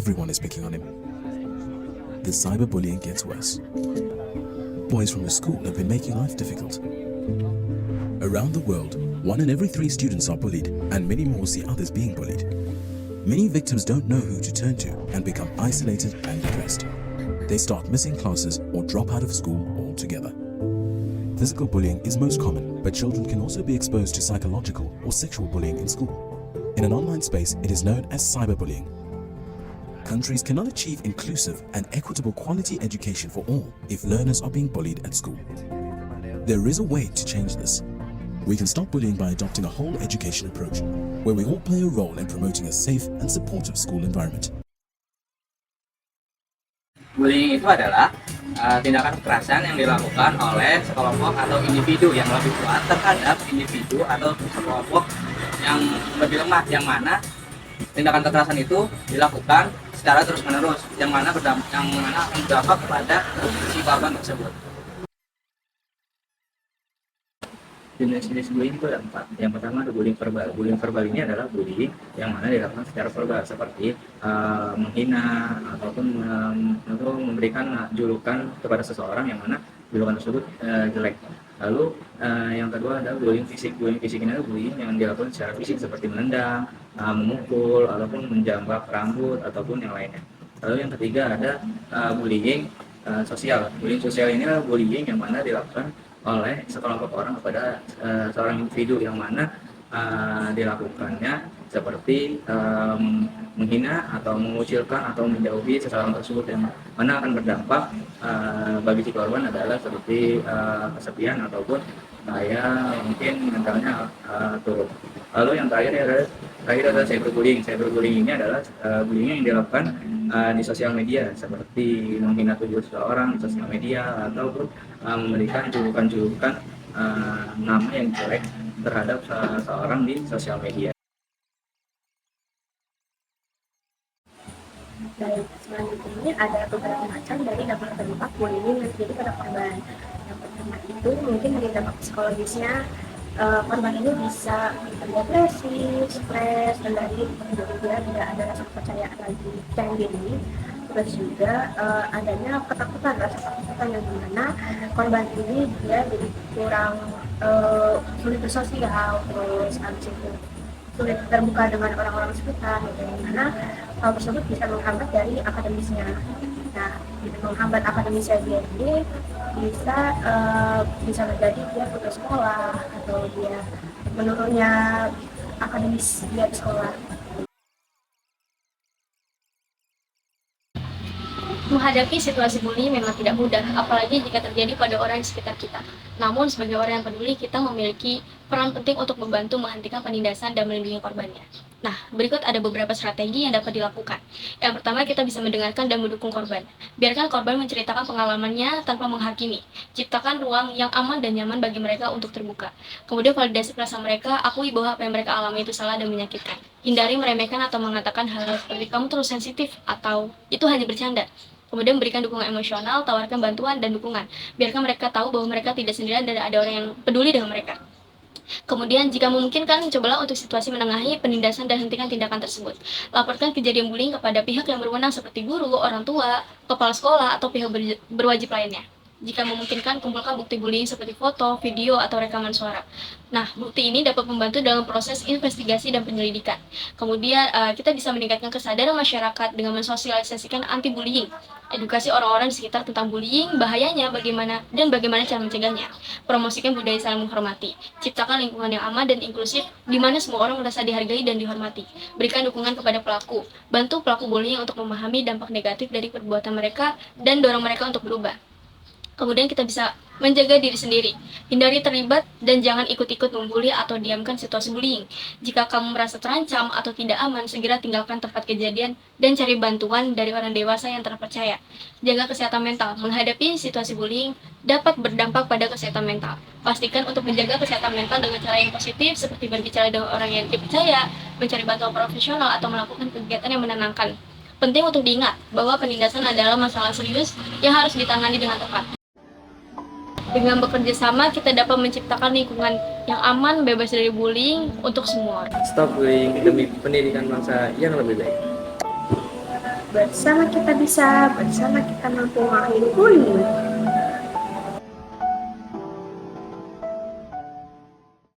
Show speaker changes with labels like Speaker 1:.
Speaker 1: everyone is picking on him. The cyberbullying gets worse. Boys from his school have been making life difficult. Around the world, 1 in every 3 students are bullied, and many more see others being bullied. Many victims don't know who to turn to and become isolated and depressed. They start missing classes or drop out of school altogether. Physical bullying is most common, but children can also be exposed to psychological or sexual bullying in school. In an online space, it is known as cyberbullying. Countries cannot achieve inclusive and equitable quality education for all if learners are being bullied at school. There is a way to change this. We can stop bullying by adopting a whole education approach, where we all play a role in promoting a safe and supportive school environment.
Speaker 2: Bullying itu adalah tindakan kekerasan yang dilakukan oleh sekelompok atau individu yang lebih kuat terhadap individu atau sekelompok yang lebih lemah, yang mana tindakan kekerasan itu dilakukan secara terus-menerus, yang mana akan berdampak kepada si korban tersebut. Jenis-jenis bullying itu ada 4. Yang pertama ada bullying verbal. Bullying verbal ini adalah bullying yang mana dilakukan secara verbal, seperti menghina ataupun memberikan julukan kepada seseorang yang mana julukan tersebut jelek. Lalu yang kedua ada bullying fisik. Bullying fisik ini adalah bullying yang dilakukan secara fisik, seperti menendang, memukul, ataupun menjambak rambut ataupun yang lainnya. Lalu yang ketiga ada bullying sosial. Bullying sosial ini adalah bullying yang mana dilakukan oleh sekelompok orang kepada seorang individu, yang mana dilakukannya seperti menghina atau mengucilkan atau menjauhi seseorang tersebut, yang mana akan berdampak bagi si korban adalah seperti kesepian ataupun mungkin mentalnya turun. Lalu yang terakhir adalah cyberbullying. Cyberbullying ini adalah bullying yang dilakukan di sosial media, seperti menghina tujuh seseorang di sosial media ataupun memberikan julukan-julukan nama yang jelek terhadap seseorang di sosial media.
Speaker 3: Dan selanjutnya ini ada beberapa macam dari dampak terdampak bullying yang terjadi pada korban. Yang pertama itu mungkin dari dampak psikologisnya, korban ini bisa depresi, stres, dan dari dia tidak ada rasa kepercayaan diri. Terus juga adanya ketakutan, rasa ketakutan yang dimana korban ini dia jadi kurang sulit bersosial, terus habis itu sulit terbuka dengan orang-orang sekitar, gitu, yang mana hal tersebut bisa menghambat dari akademisnya. Nah, menghambat akademisnya dia ini bisa menjadi dia putus sekolah atau dia menurunnya akademis dia di sekolah.
Speaker 4: Menghadapi situasi bullying memang tidak mudah, apalagi jika terjadi pada orang di sekitar kita. Namun, sebagai orang yang peduli, kita memiliki peran penting untuk membantu menghentikan penindasan dan melindungi korbannya. Nah, berikut ada beberapa strategi yang dapat dilakukan. Yang pertama, kita bisa mendengarkan dan mendukung korban. Biarkan korban menceritakan pengalamannya tanpa menghakimi. Ciptakan ruang yang aman dan nyaman bagi mereka untuk terbuka. Kemudian validasi perasaan mereka, akui bahwa apa yang mereka alami itu salah dan menyakitkan. Hindari meremehkan atau mengatakan hal seperti kamu terlalu sensitif atau itu hanya bercanda. Kemudian berikan dukungan emosional, tawarkan bantuan dan dukungan. Biarkan mereka tahu bahwa mereka tidak sendirian dan ada orang yang peduli dengan mereka. Kemudian, jika memungkinkan, cobalah untuk situasi menengahi penindasan dan hentikan tindakan tersebut. Laporkan kejadian bullying kepada pihak yang berwenang seperti guru, orang tua, kepala sekolah, atau pihak berwajib lainnya. Jika memungkinkan, kumpulkan bukti bullying seperti foto, video, atau rekaman suara. Nah, bukti ini dapat membantu dalam proses investigasi dan penyelidikan. Kemudian, kita bisa meningkatkan kesadaran masyarakat dengan mensosialisasikan anti-bullying. Edukasi orang-orang di sekitar tentang bullying, bahayanya, bagaimana cara mencegahnya. Promosikan budaya saling menghormati. Ciptakan lingkungan yang aman dan inklusif, di mana semua orang merasa dihargai dan dihormati. Berikan dukungan kepada pelaku. Bantu pelaku bullying untuk memahami dampak negatif dari perbuatan mereka dan dorong mereka untuk berubah. Kemudian kita bisa menjaga diri sendiri. Hindari terlibat dan jangan ikut-ikut membuli atau diamkan situasi bullying. Jika kamu merasa terancam atau tidak aman, segera tinggalkan tempat kejadian dan cari bantuan dari orang dewasa yang terpercaya. Jaga kesehatan mental. Menghadapi situasi bullying dapat berdampak pada kesehatan mental. Pastikan untuk menjaga kesehatan mental dengan cara yang positif, seperti berbicara dengan orang yang dipercaya, mencari bantuan profesional, atau melakukan kegiatan yang menenangkan. Penting untuk diingat bahwa penindasan adalah masalah serius yang harus ditangani dengan tepat. Dengan bekerja sama, kita dapat menciptakan lingkungan yang aman, bebas dari bullying untuk semua.
Speaker 2: Stop bullying demi pendidikan bangsa yang lebih baik.
Speaker 3: Bersama kita bisa, bersama kita mampu mengakhiri bullying.